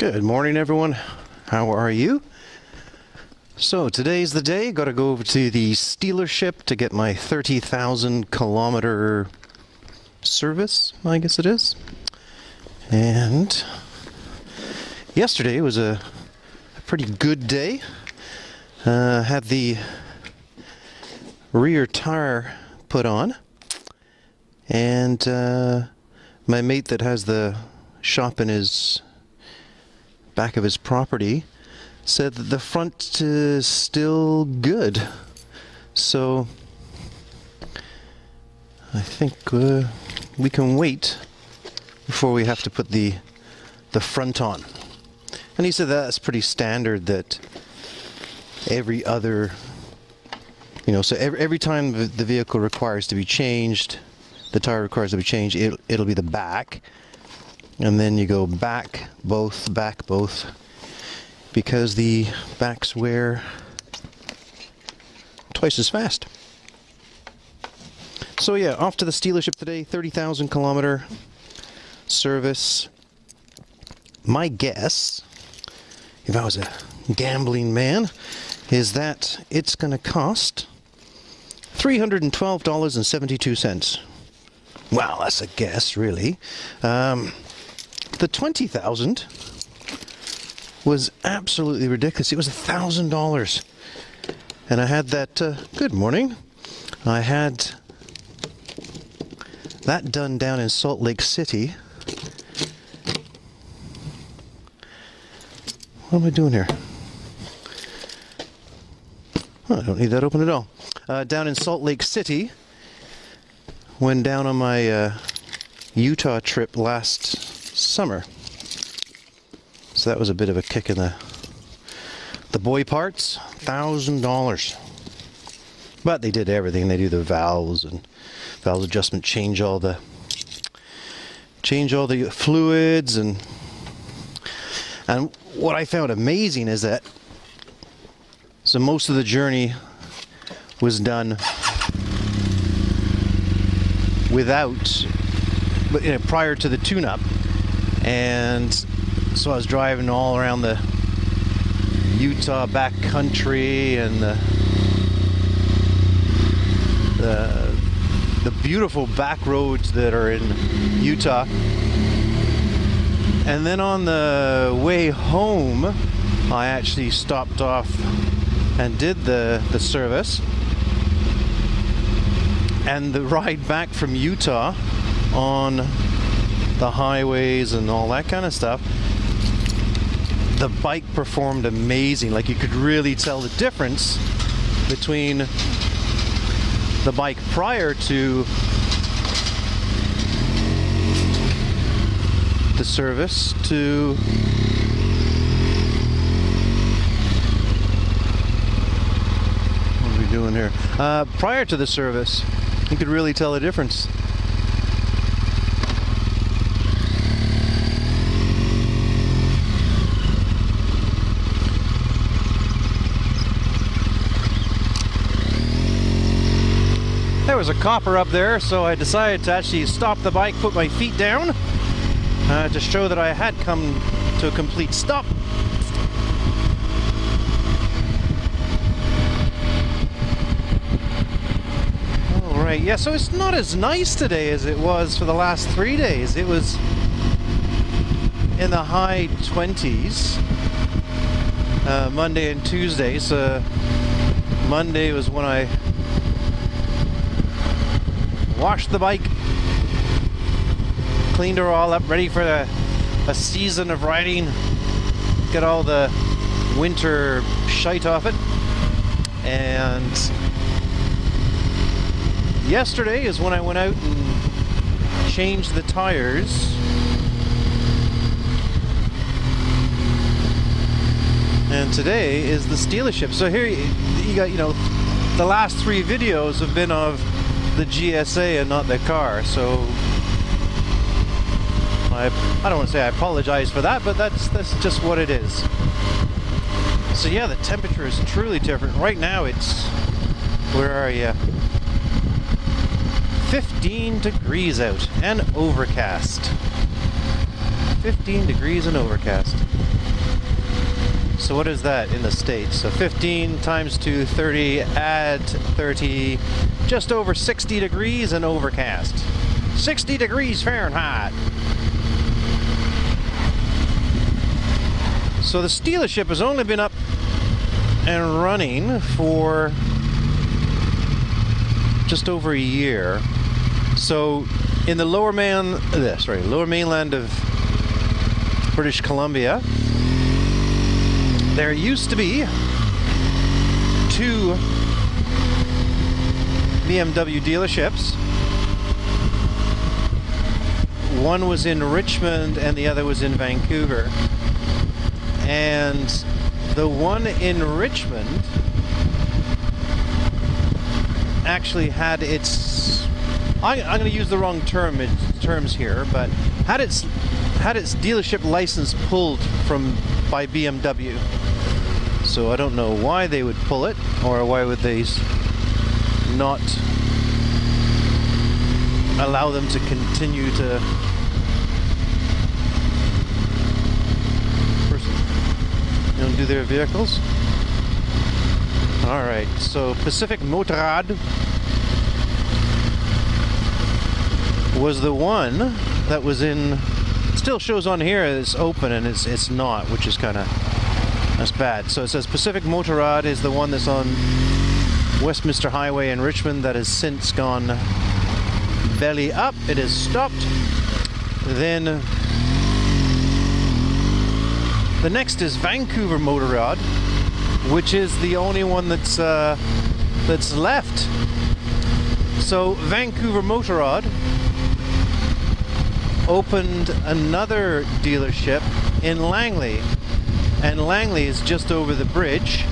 Good morning, everyone. How are you? So today's the day. Got to go over to the stealership to get my 30,000 kilometer service, I guess it is. And yesterday was a pretty good day. Had the rear tire put on, and my mate that has the shop in his back of his property said that the front is still good. So I think we can wait before we have to put the front on. And he said that's pretty standard, that every other, so every time the vehicle requires to be changed, the tire requires to be changed, it'll be the back. And then you go back both, because the backs wear twice as fast. So yeah, off to the stealership today, 30,000 kilometer service. My guess, if I was a gambling man, is that it's going to cost $312.72. Wow, that's a guess, really. The 20,000 was absolutely ridiculous. It was $1,000. And I had that, good morning. I had that done down in Salt Lake City. What am I doing here? Oh, I don't need that open at all. Down in Salt Lake City, went down on my Utah trip last summer. So that was a bit of a kick in the boy parts. $1,000. But they did everything. They do the valves and valve adjustment, change all the fluids, and what I found amazing is that so most of the journey was done without, but prior to the tune-up, and so I was driving all around the Utah back country and the beautiful back roads that are in Utah. And then on the way home, I actually stopped off and did the service. And the ride back from Utah on the highways and all that kind of stuff, the bike performed amazing. Like, you could really tell the difference between the bike prior to the service to what are we doing here? Prior to the service, you could really tell the difference. There was a copper up there, so I decided to actually stop the bike, put my feet down, to show that I had come to a complete stop. Alright, yeah, so it's not as nice today as it was for the last 3 days. It was in the high 20s Monday and Tuesday. So Monday was when I washed the bike, cleaned her all up, ready for a season of riding, get all the winter shite off it. And yesterday is when I went out and changed the tires. And today is the stealership. So here you got, the last 3 videos have been of the GSA and not the car, so I don't want to say I apologize for that, but that's just what it is. So yeah, the temperature is truly different. Right now it's, where are you? 15 degrees out and overcast. 15 degrees and overcast. So what is that in the States? So 15 times 2, 30, add 30, just over 60 degrees and overcast. 60 degrees Fahrenheit. So the stealership has only been up and running for just over a year. So in the lower mainland of British Columbia, there used to be 2 BMW dealerships. One was in Richmond and the other was in Vancouver. And the one in Richmond actually had its, I'm going to use the wrong terms here, but had its dealership license pulled by BMW. So I don't know why they would pull it, or why would they not allow them to continue to do their vehicles. All right, so Pacific Motorrad was the one that was in, still shows on here it's open and it's not, which is kind of, that's bad. So it says Pacific Motorrad is the one that's on Westminster Highway in Richmond that has since gone belly up. It has stopped. Then the next is Vancouver Motorrad, which is the only one that's left. So Vancouver Motorrad opened another dealership in Langley, and Langley is just over the bridge,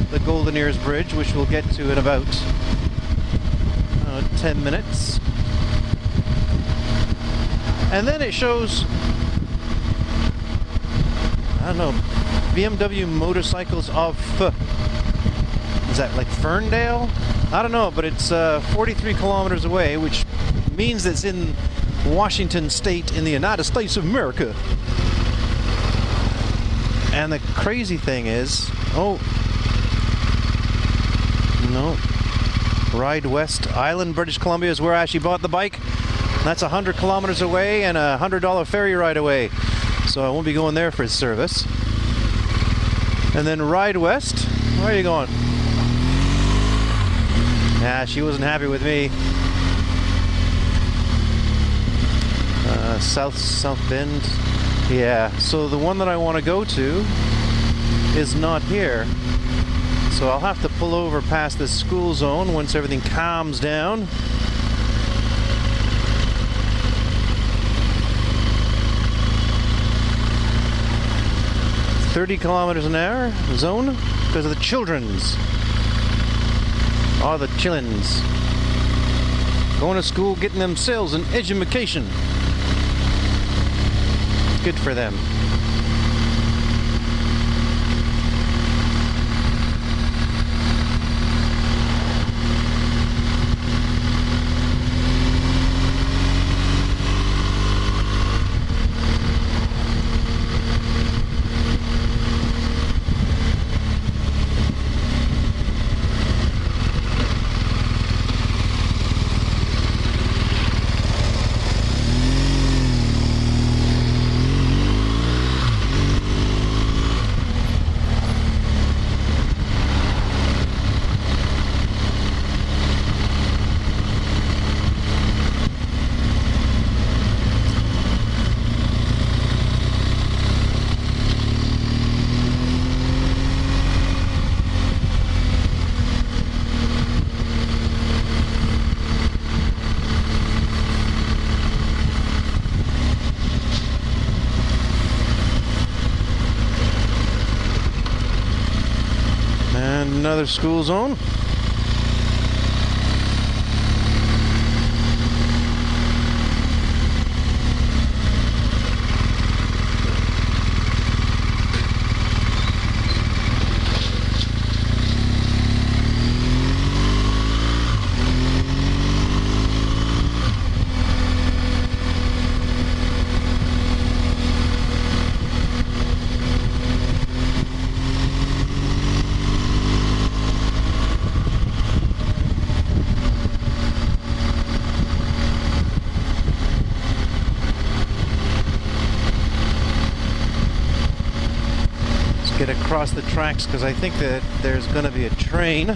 the Golden Ears Bridge, which we'll get to in about 10 minutes. And then it shows, I don't know, BMW Motorcycles of, is that like Ferndale? I don't know, but it's 43 kilometers away, which means it's in Washington State in the United States of America. And the crazy thing is, oh, no, Ride West Island, British Columbia is where I actually bought the bike. That's 100 kilometers away and a $100 ferry ride away. So I won't be going there for its service. And then Ride West, where are you going? Yeah, she wasn't happy with me. South Bend. Yeah, so the one that I want to go to is not here. So I'll have to pull over past this school zone once everything calms down. .30 kilometers an hour zone because of the children's. Or the chillins. Going to school, getting themselves an education. Good for them. Another school zone. across the tracks because I think that there's going to be a train. They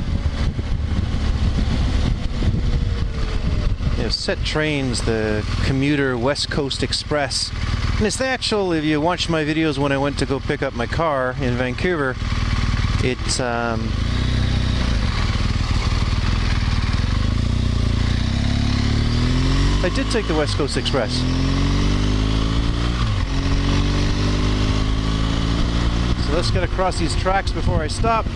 have set trains, the commuter West Coast Express. And it's the actual, if you watched my videos when I went to go pick up my car in Vancouver, it's I did take the West Coast Express. So let's get across these tracks before I stop.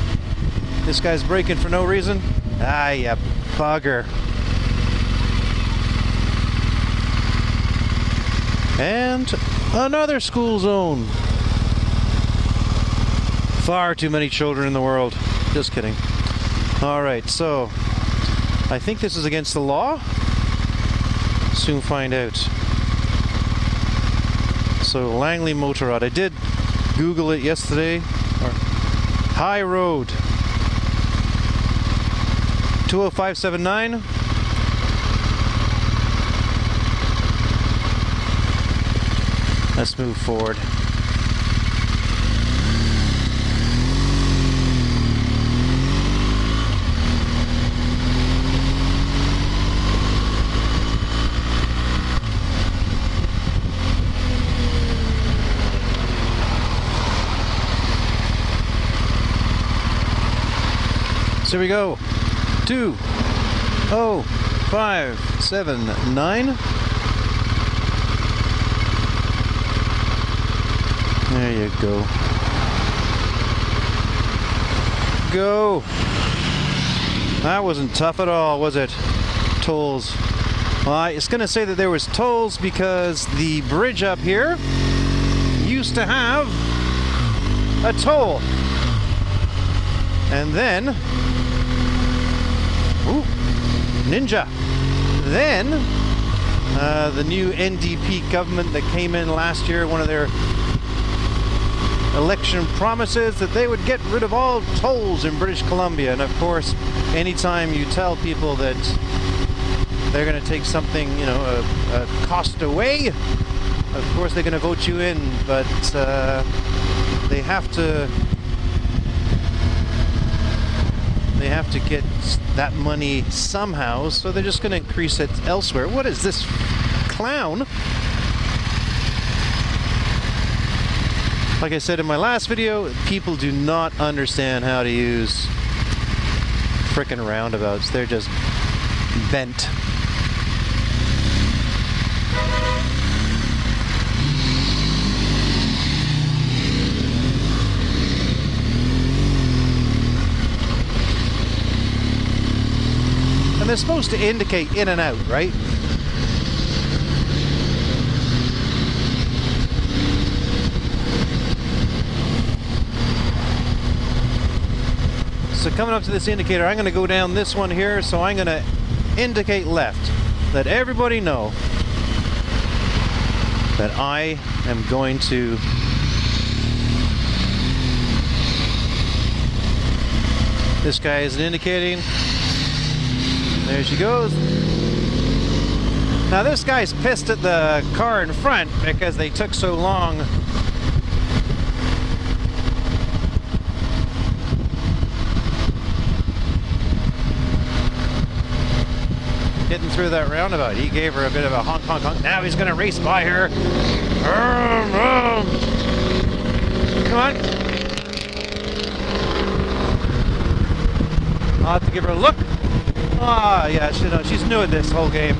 This guy's braking for no reason. Ah, ya bugger. And another school zone. Far too many children in the world. Just kidding. Alright, so I think this is against the law. Soon find out. So Langley Motor Rod. I did Google it yesterday. High Road 20579. Let's move forward. So here we go. 20579. There you go. Go! That wasn't tough at all, was it? Tolls. Well, it's going to say that there was tolls because the bridge up here used to have a toll. And then... Ooh, ninja! Then, the new NDP government that came in last year, one of their election promises that they would get rid of all tolls in British Columbia. And of course, anytime you tell people that they're going to take something, you know, a cost away, of course they're going to vote you in, but they have to get that money somehow, so they're just going to increase it elsewhere. What is this clown? Like I said in my last video, people do not understand how to use frickin' roundabouts. They're just bent. And they're supposed to indicate in and out, right? So coming up to this indicator, I'm going to go down this one here, so I'm going to indicate left. Let everybody know that I am going to this guy isn't indicating. There she goes. Now this guy's pissed at the car in front because they took so long getting through that roundabout. He gave her a bit of a honk, honk, honk. Now he's going to race by her. Come on. I'll have to give her a look. Ah, yeah, she's new at this whole game.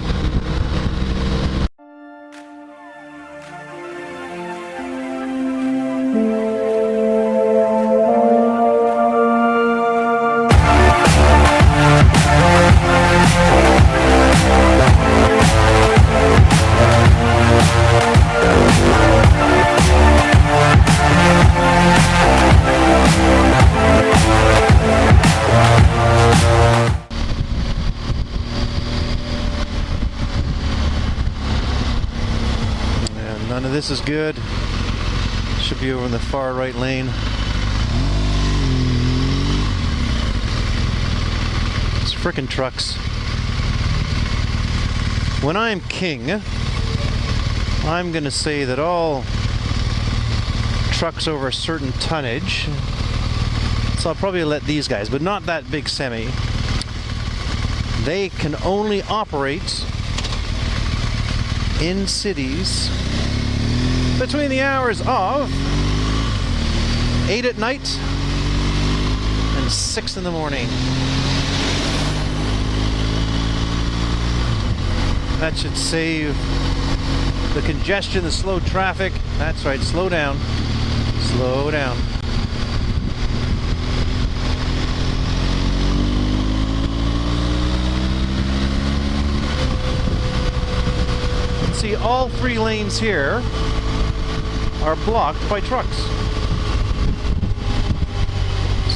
None of this is good. Should be over in the far right lane. It's frickin' trucks. When I'm king, I'm gonna say that all trucks over a certain tonnage So I'll probably let these guys, but not that big semi. They can only operate in cities between the hours of 8 at night and 6 in the morning. That should save the congestion, the slow traffic. That's right, slow down. Slow down. See, all 3 lanes here are blocked by trucks.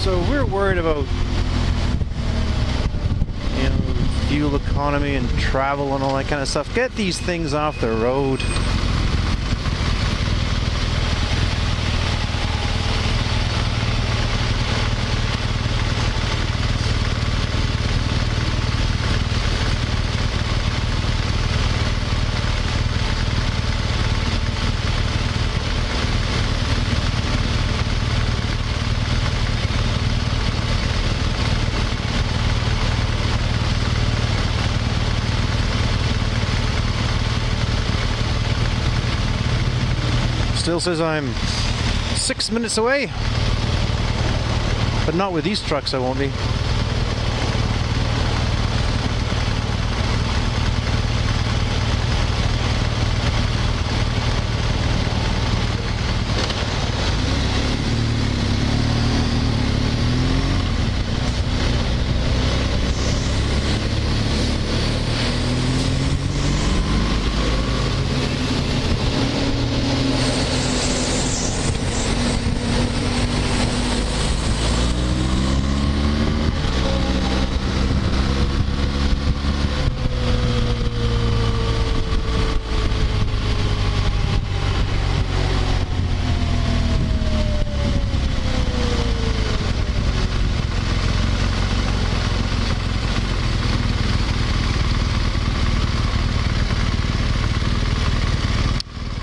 So we're worried about, you know, fuel economy and travel and all that kind of stuff. Get these things off the road. Still says I'm 6 minutes away, but not with these trucks I won't be.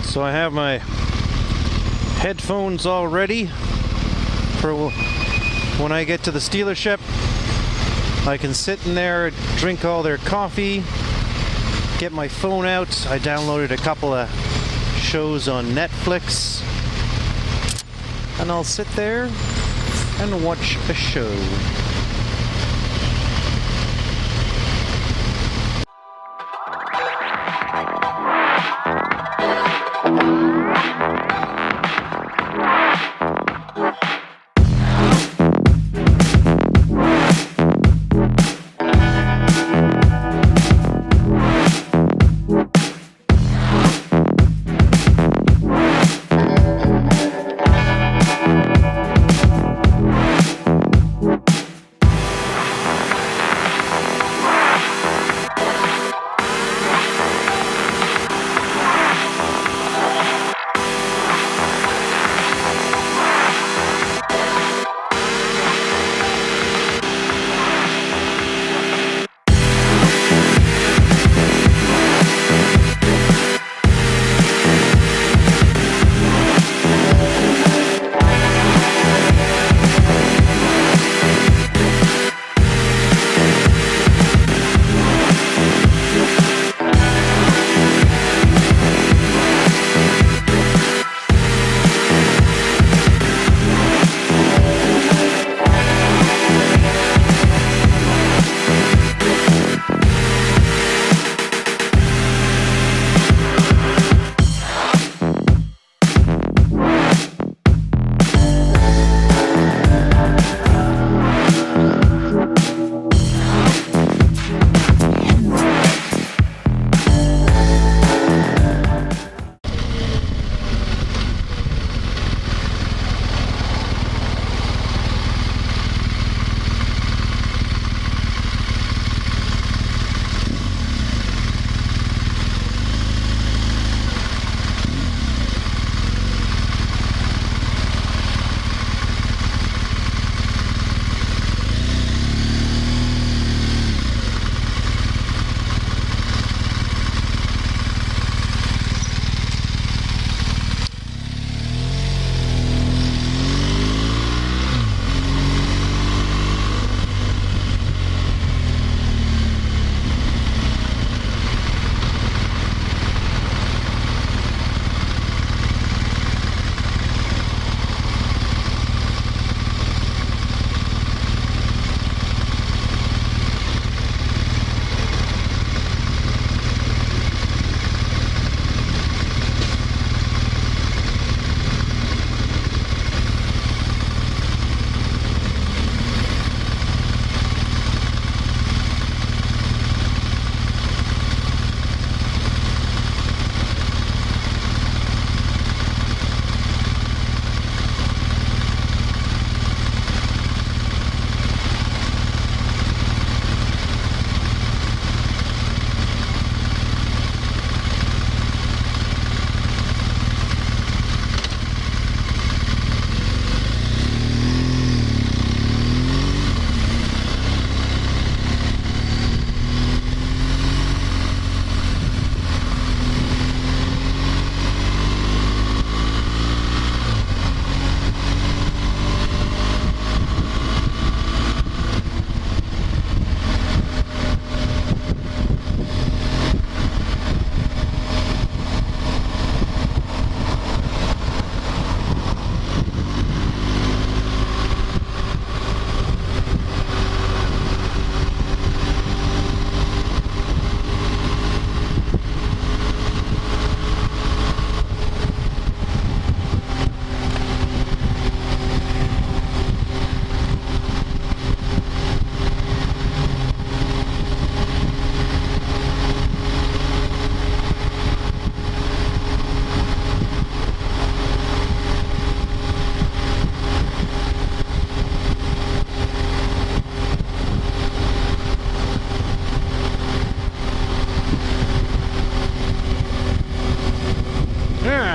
So I have my headphones all ready for when I get to the stealership. I can sit in there, drink all their coffee, get my phone out. I downloaded a couple of shows on Netflix, and I'll sit there and watch a show.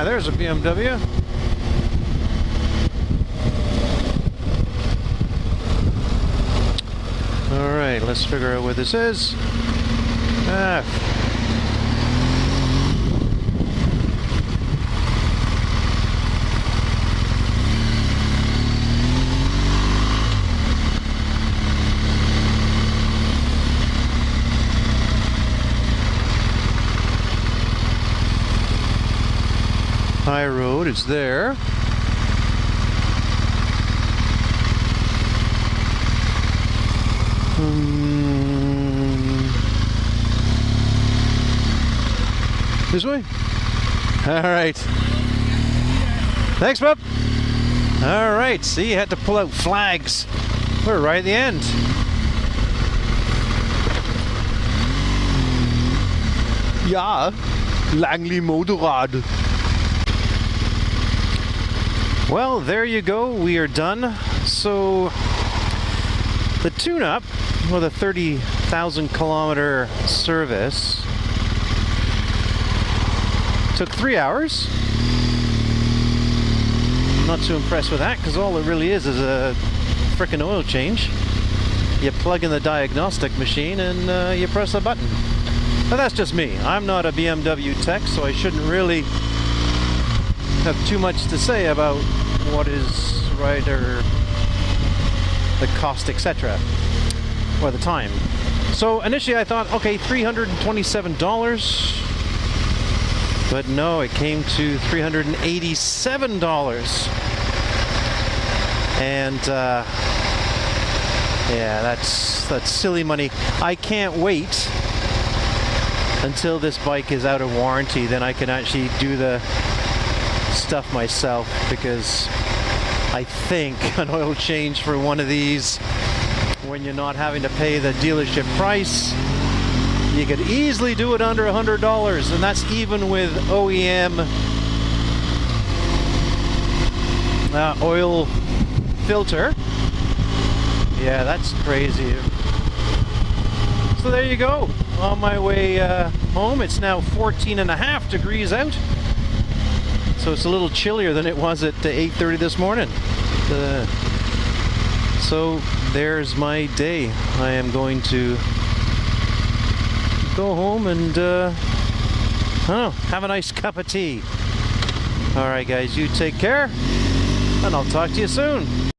there's a BMW. Alright, let's figure out where this is. High road, it's there. This way? Alright. Thanks, bub. Alright, see, you had to pull out flags. We're right at the end. Ja, Langley Motorrad. Well, there you go. We are done. So, the tune-up, or the 30,000 kilometer service, took 3 hours. Not too impressed with that, because all it really is a frickin' oil change. You plug in the diagnostic machine and you press a button. But that's just me. I'm not a BMW tech, so I shouldn't really have too much to say about what is right or the cost, etc. or the time. So initially I thought, okay, $327. But no, it came to $387. And yeah, that's silly money. I can't wait until this bike is out of warranty. Then I can actually do the stuff myself, because I think an oil change for one of these, when you're not having to pay the dealership price, you could easily do it under $100, and that's even with OEM oil filter. Yeah, that's crazy. So there you go. On my way home, it's now 14.5 degrees out. So it's a little chillier than it was at 8:30 this morning. So there's my day. I am going to go home and I don't know, have a nice cup of tea. Alright guys, you take care, and I'll talk to you soon.